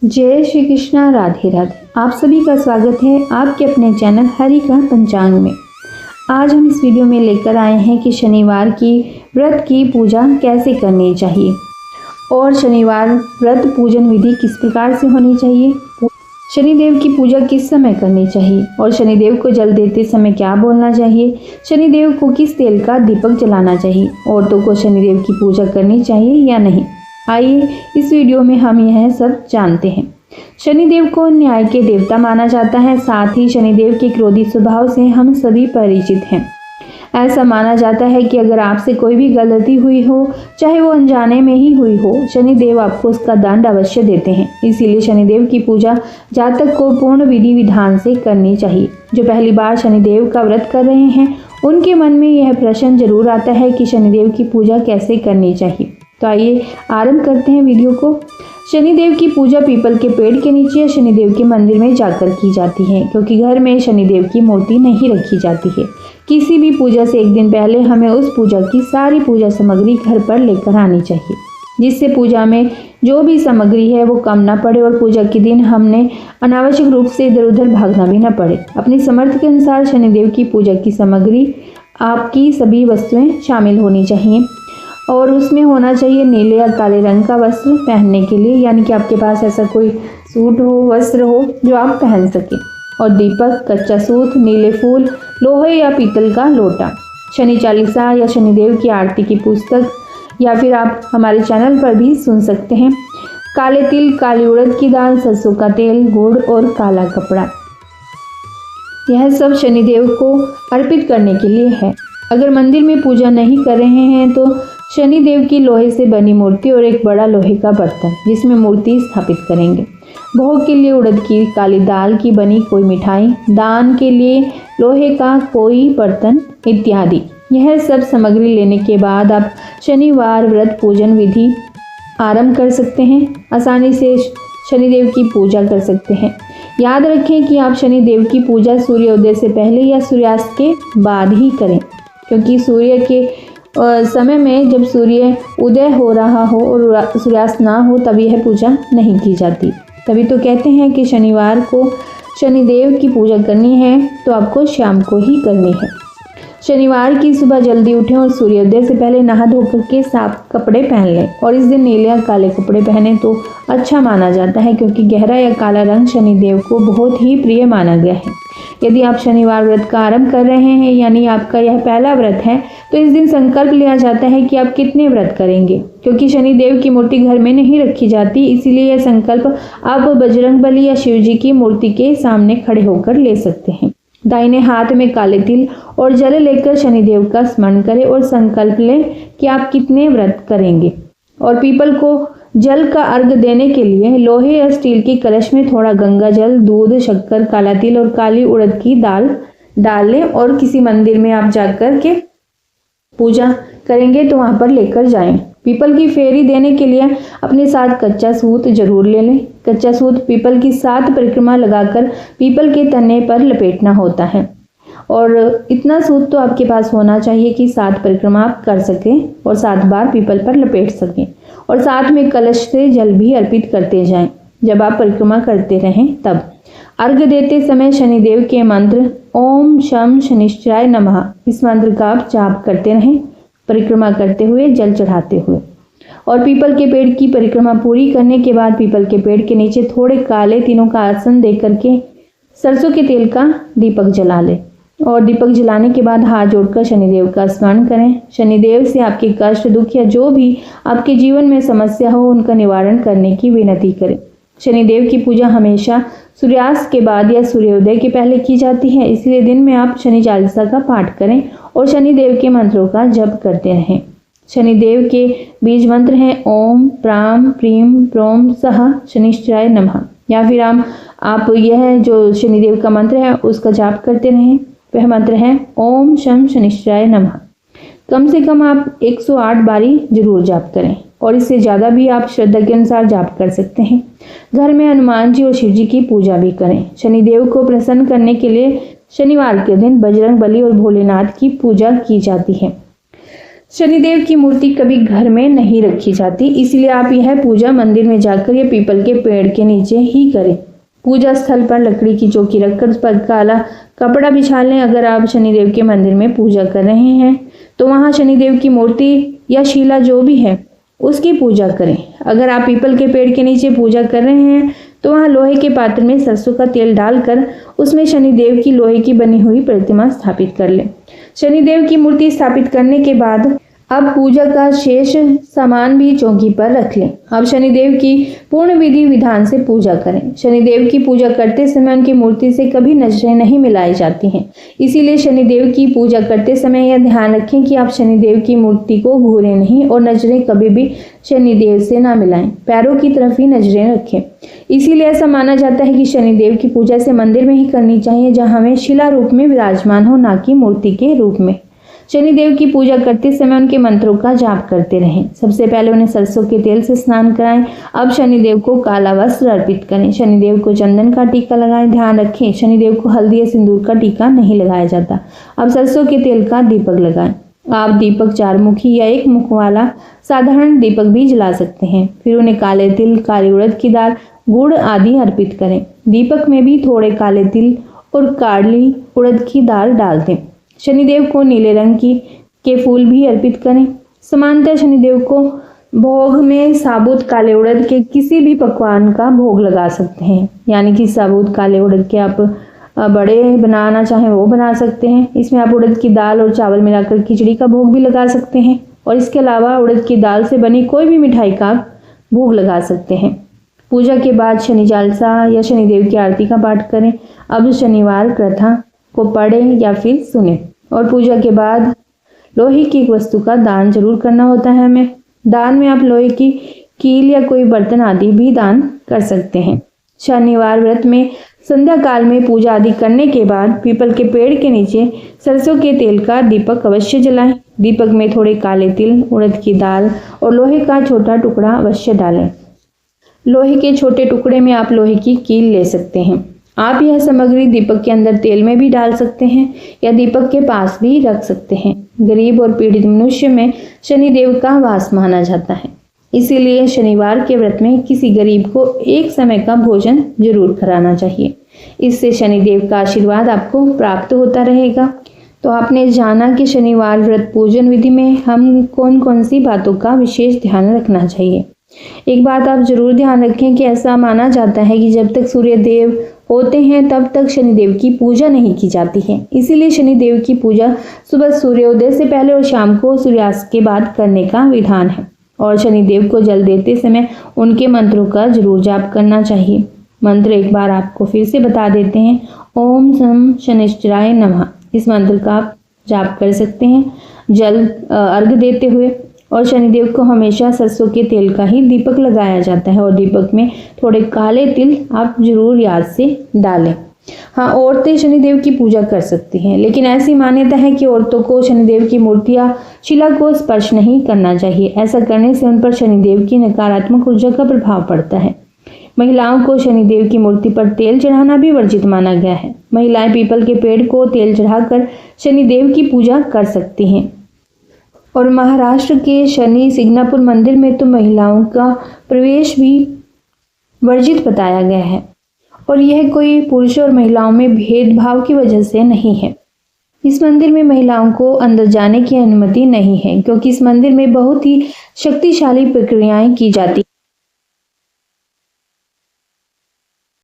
जय श्री कृष्णा, राधे राधे। आप सभी का स्वागत है आपके अपने चैनल हरि का पंचांग में। आज हम इस वीडियो में लेकर आए हैं कि शनिवार की व्रत की पूजा कैसे करनी चाहिए और शनिवार व्रत पूजन विधि किस प्रकार से होनी चाहिए, शनिदेव की पूजा किस समय करनी चाहिए और शनिदेव को जल देते समय क्या बोलना चाहिए, शनिदेव को किस तेल का दीपक जलाना चाहिए, औरतों को शनिदेव की पूजा करनी चाहिए या नहीं। आइए इस वीडियो में हम यह सब जानते हैं। शनिदेव को न्याय के देवता माना जाता है, साथ ही शनिदेव के क्रोधी स्वभाव से हम सभी परिचित हैं। ऐसा माना जाता है कि अगर आपसे कोई भी गलती हुई हो, चाहे वो अनजाने में ही हुई हो, शनिदेव आपको उसका दंड अवश्य देते हैं। इसीलिए शनिदेव की पूजा जातक को पूर्ण विधि विधान से करनी चाहिए। जो पहली बार शनिदेव का व्रत कर रहे हैं उनके मन में यह प्रश्न जरूर आता है कि शनिदेव की पूजा कैसे करनी चाहिए। तो आइए आरंभ करते हैं वीडियो को। शनिदेव की पूजा पीपल के पेड़ के नीचे या शनिदेव के मंदिर में जाकर की जाती है, क्योंकि घर में शनिदेव की मूर्ति नहीं रखी जाती है। किसी भी पूजा से एक दिन पहले हमें उस पूजा की सारी पूजा सामग्री घर पर लेकर आनी चाहिए, जिससे पूजा में जो भी सामग्री है वो कम ना पड़े और पूजा के दिन हमने अनावश्यक रूप से इधर उधर भागना भी ना पड़े। अपनी सामर्थ्य के अनुसार शनिदेव की पूजा की सामग्री आपकी सभी वस्तुएं शामिल होनी चाहिए और उसमें होना चाहिए नीले या काले रंग का वस्त्र पहनने के लिए, यानी कि आपके पास ऐसा कोई सूट हो, वस्त्र हो जो आप पहन सकें, और दीपक, कच्चा सूत, नीले फूल, लोहे या पीतल का लोटा, शनि चालीसा या शनिदेव की आरती की पुस्तक, या फिर आप हमारे चैनल पर भी सुन सकते हैं, काले तिल, काली उड़द की दाल, सरसों का तेल, गुड़ और काला कपड़ा। यह सब शनिदेव को अर्पित करने के लिए है। अगर मंदिर में पूजा नहीं कर रहे हैं तो शनिदेव की लोहे से बनी मूर्ति और एक बड़ा लोहे का बर्तन जिसमें मूर्ति स्थापित करेंगे। भोग के लिए उड़द की काली दाल की बनी कोई मिठाई, दान के लिए लोहे का कोई बर्तन इत्यादि। यह सब सामग्री लेने के बाद आप शनिवार व्रत पूजन विधि आरंभ कर सकते हैं। आसानी से शनिदेव की पूजा कर सकते हैं। याद रखें कि आप शनिदेव की पूजा सूर्योदय से पहले या सूर्यास्त के बाद ही करें, क्योंकि सूर्य के समय में जब सूर्य उदय हो रहा हो और सूर्यास्त ना हो तब यह पूजा नहीं की जाती। तभी तो कहते हैं कि शनिवार को शनिदेव की पूजा करनी है तो आपको शाम को ही करनी है। शनिवार की सुबह जल्दी उठें और सूर्योदय से पहले नहा धोकर के साफ कपड़े पहन लें और इस दिन नीले या काले कपड़े पहने तो अच्छा माना जाता है, क्योंकि गहरा या काला रंग शनिदेव को बहुत ही प्रिय माना गया है। यदि आप शनिवार व्रत का आरंभ कर रहे हैं, यानी आपका यह पहला व्रत है, तो इस दिन संकल्प लिया जाता है कि आप कितने व्रत करेंगे। क्योंकि शनिदेव की मूर्ति घर में नहीं रखी जाती, इसीलिए यह संकल्प आप बजरंगबली या शिव जी की मूर्ति के सामने खड़े होकर ले सकते हैं। दाहिने हाथ में काले तिल और जल लेकर शनिदेव का स्मरण करें और संकल्प लें कि आप कितने व्रत करेंगे। और पीपल को जल का अर्घ देने के लिए लोहे या स्टील की कलश में थोड़ा गंगा जल, दूध, शक्कर, काला तिल और काली उड़द की दाल डाल लें और किसी मंदिर में आप जाकर के पूजा करेंगे तो वहां पर लेकर जाएं। पीपल की फेरी देने के लिए अपने साथ कच्चा सूत जरूर ले लें। कच्चा सूत पीपल की 7 परिक्रमा लगाकर पीपल के तने पर लपेटना होता है और इतना सूत तो आपके पास होना चाहिए कि 7 परिक्रमा आप कर सकें और 7 बार पीपल पर लपेट सकें, और साथ में कलश से जल भी अर्पित करते जाएं। जब आप परिक्रमा करते रहें तब अर्घ देते समय शनिदेव के मंत्र ओम शम शनिश्चराय नमः, इस मंत्र का आप जाप करते रहें परिक्रमा करते हुए, जल चढ़ाते हुए। और पीपल के पेड़ की परिक्रमा पूरी करने के बाद पीपल के पेड़ के नीचे थोड़े काले तिलों का आसन दे करके सरसों के तेल का दीपक जला लें और दीपक जलाने के बाद हाथ जोड़कर शनिदेव का स्मरण करें। शनिदेव से आपके कष्ट, दुख या जो भी आपके जीवन में समस्या हो उनका निवारण करने की विनती करें। शनिदेव की पूजा हमेशा सूर्यास्त के बाद या सूर्योदय के पहले की जाती है, इसलिए दिन में आप शनि चालीसा का पाठ करें और शनिदेव के मंत्रों का जप करते रहें। शनिदेव के बीज मंत्र हैं ओम प्राम प्रीम प्रोम सह शनिश्चराय नमः, या फिर आप यह जो शनिदेव का मंत्र है उसका जाप करते रहें। वह मंत्र है ओम शम शनिश्चराय नमः। कम से कम आप 108 बारी जरूर जाप करें और इससे ज़्यादा भी आप श्रद्धा के अनुसार जाप कर सकते हैं। घर में हनुमान जी और शिव जी की पूजा भी करें। शनिदेव को प्रसन्न करने के लिए शनिवार के दिन बजरंगबली और भोलेनाथ की पूजा की जाती है। शनिदेव की मूर्ति कभी घर में नहीं रखी जाती, इसलिए आप यह पूजा मंदिर में जाकर या पीपल के पेड़ के नीचे ही करें। पूजा स्थल पर लकड़ी की चौकी रखकर उस पर काला कपड़ा बिछा लें। अगर आप शनिदेव के मंदिर में पूजा कर रहे हैं तो वहां शनिदेव की मूर्ति या शिला जो भी है उसकी पूजा करें। अगर आप पीपल के पेड़ के नीचे पूजा कर रहे हैं तो वहां लोहे के पात्र में सरसों का तेल डालकर उसमें शनिदेव की लोहे की बनी हुई प्रतिमा स्थापित कर लें। शनिदेव की मूर्ति स्थापित करने के बाद अब पूजा का शेष सामान भी चौकी पर रख लें। अब शनिदेव की पूर्ण विधि विधान से पूजा करें। शनिदेव की पूजा करते समय उनकी मूर्ति से कभी नजरें नहीं मिलाई जाती हैं। इसीलिए शनिदेव की पूजा करते समय यह ध्यान रखें कि आप शनिदेव की मूर्ति को घूरें नहीं और नजरें कभी भी शनिदेव से ना मिलाएं। पैरों की तरफ ही नजरें रखें। इसीलिए ऐसा माना जाता है कि शनिदेव की पूजा से मंदिर में ही करनी चाहिए, जहाँ वे शिला रूप में विराजमान हो, ना कि मूर्ति के रूप में। शनिदेव की पूजा करते समय उनके मंत्रों का जाप करते रहें। सबसे पहले उन्हें सरसों के तेल से स्नान कराएं। अब शनिदेव को काला वस्त्र अर्पित करें। शनिदेव को चंदन का टीका लगाएं। ध्यान रखें, शनिदेव को हल्दी या सिंदूर का टीका नहीं लगाया जाता। अब सरसों के तेल का दीपक लगाएं। आप दीपक 4 मुखी या 1 मुख वाला साधारण दीपक भी जला सकते हैं। फिर उन्हें काले तिल, काली उड़द की दाल, गुड़ आदि अर्पित करें। दीपक में भी थोड़े काले तिल और काली उड़द की दाल डाल दें। शनिदेव को नीले रंग के फूल भी अर्पित करें। समानतः शनिदेव को भोग में साबुत काले उड़द के किसी भी पकवान का भोग लगा सकते हैं, यानी कि साबुत काले उड़द के आप बड़े बनाना चाहें वो बना सकते हैं। इसमें आप उड़द की दाल और चावल मिलाकर खिचड़ी का भोग भी लगा सकते हैं और इसके अलावा उड़द की दाल से बनी कोई भी मिठाई का भोग लगा सकते हैं। पूजा के बाद शनि चालीसा या शनिदेव की आरती का पाठ करें। अब शनिवार कथा को पढ़ें या फिर सुने। और पूजा के बाद लोहे की एक वस्तु का दान जरूर करना होता है हमें। दान में आप लोहे की कील या कोई बर्तन आदि भी दान कर सकते हैं। शनिवार व्रत में संध्या काल में पूजा आदि करने के बाद पीपल के पेड़ के नीचे सरसों के तेल का दीपक अवश्य जलाएं। दीपक में थोड़े काले तिल, उड़द की दाल और लोहे का छोटा टुकड़ा अवश्य डालें। लोहे के छोटे टुकड़े में आप लोहे की कील ले सकते हैं। आप यह सामग्री दीपक के अंदर तेल में भी डाल सकते हैं या दीपक के पास भी रख सकते हैं। गरीब और पीड़ित मनुष्य में शनिदेव का वास माना जाता है, इसीलिए शनिवार के व्रत में किसी गरीब को एक समय का भोजन जरूर कराना चाहिए। इससे शनिदेव का आशीर्वाद आपको प्राप्त होता रहेगा। तो आपने जाना कि शनिवार व्रत पूजन विधि में हम कौन कौन सी बातों का विशेष ध्यान रखना चाहिए। एक बात आप जरूर ध्यान रखें कि ऐसा माना जाता है कि जब तक सूर्य देव होते हैं तब तक शनिदेव की पूजा नहीं की जाती है। इसीलिए शनिदेव की पूजा सुबह सूर्योदय से पहले और शाम को सूर्यास्त के बाद करने का विधान है। और शनिदेव को जल देते समय उनके मंत्रों का जरूर जाप करना चाहिए। मंत्र एक बार आपको फिर से बता देते हैं। ओम सम शनिश्चराय नमः। इस मंत्र का आप जाप कर सकते हैं जल अर्घ देते हुए। और शनिदेव को हमेशा सरसों के तेल का ही दीपक लगाया जाता है और दीपक में थोड़े काले तिल आप जरूर याद से डालें। हाँ, औरतें शनिदेव की पूजा कर सकती हैं, लेकिन ऐसी मान्यता है कि औरतों को शनिदेव की मूर्ति या शिला को स्पर्श नहीं करना चाहिए। ऐसा करने से उन पर शनिदेव की नकारात्मक ऊर्जा का प्रभाव पड़ता है। महिलाओं को शनिदेव की मूर्ति पर तेल चढ़ाना भी वर्जित माना गया है। महिलाएं पीपल के पेड़ को तेल चढ़ाकर शनिदेव की पूजा कर सकती हैं। और महाराष्ट्र के शनि सिग्नापुर मंदिर में तो महिलाओं का प्रवेश भी वर्जित बताया गया है और यह कोई पुरुषों और महिलाओं में भेदभाव की वजह से नहीं है। इस मंदिर में महिलाओं को अंदर जाने की अनुमति नहीं है, क्योंकि इस मंदिर में बहुत ही शक्तिशाली प्रक्रियाएं की जाती